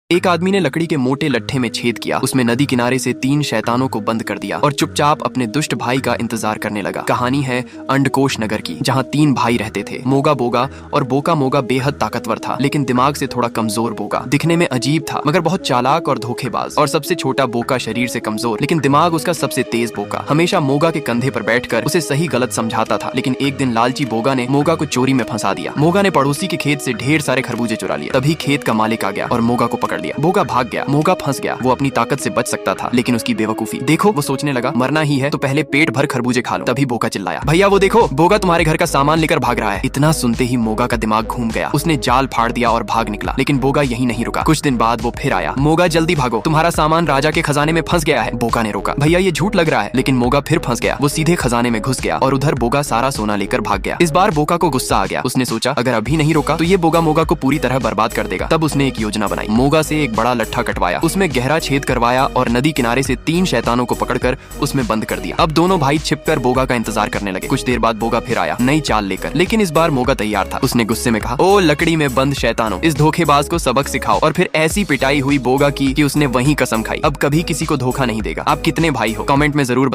एक आदमी ने लकड़ी के मोटे लट्ठे में छेद किया, उसमें नदी किनारे से 3 शैतानों को बंद कर दिया और चुपचाप अपने दुष्ट भाई का इंतजार करने लगा। कहानी है अंडकोश नगर की, जहाँ 3 भाई रहते थे। मोगा बोगा और बोका मोगा बेहद ताकतवर था, लेकिन दिमाग से थोड़ा कमजोर बोगा। दिखने में अजीब था मगर बहुत चालाक और धोखेबाज। और सबसे छोटा बोका शरीर से कमजोर, लेकिन दिमाग उसका सबसे तेज बोका हमेशा मोगा के कंधे पर बैठकर उसे सही गलत समझाता था। लेकिन एक दिन लालची बोगा ने मोगा को चोरी में फंसा दिया। मोगा ने पड़ोसी के खेत से ढेर सारे खरबूजे चुरा लिए। तभी खेत का मालिक आ गया और मोगा को पकड़ लिया। बोगा भाग गया, मोगा फंस गया। वो अपनी ताकत से बच सकता था, लेकिन उसकी बेवकूफी देखो। वो सोचने लगा मरना ही है तो पहले पेट भर खरबूजे खा लो। तभी बोका चिल्लाया, भैया वो देखो, बोगा तुम्हारे घर का सामान लेकर भाग रहा है। इतना सुनते ही मोगा का दिमाग घूम गया। उसने जाल फाड़ दिया और भाग निकला, लेकिन बोगा यही नहीं रुका। कुछ दिन बाद वो फिर आया। मोगा जल्दी भागो, तुम्हारा सामान राजा के खजाने में फंस गया है। बोका ने रोका, भैया ये झूठ लग रहा है। लेकिन मोगा फिर फंस गया। वो सीधे खजाने में घुस गया और उधर बोगा सारा सोना लेकर भाग गया। इस बार बोका को गुस्सा आ गया। उसने सोचा अगर अभी नहीं रोका तो ये बोगा मोगा को पूरी तरह बर्बाद कर देगा। तब उसने एक योजना बनाई। मोगा से एक बड़ा लट्ठा कटवाया, उसमें गहरा छेद करवाया और नदी किनारे से 3 शैतानों को पकड़कर उसमें बंद कर दिया। अब दोनों भाई छिपकर बोगा का इंतजार करने लगे। कुछ देर बाद बोगा फिर आया नई चाल लेकर, लेकिन इस बार मोगा तैयार था। उसने गुस्से में कहा, ओ लकड़ी में बंद शैतानों, इस धोखेबाज को सबक सिखाओ। और फिर ऐसी पिटाई हुई बोगा की कि उसने वहीं कसम खाई, अब कभी किसी को धोखा नहीं देगा। आप कितने भाई हो कमेंट में जरूर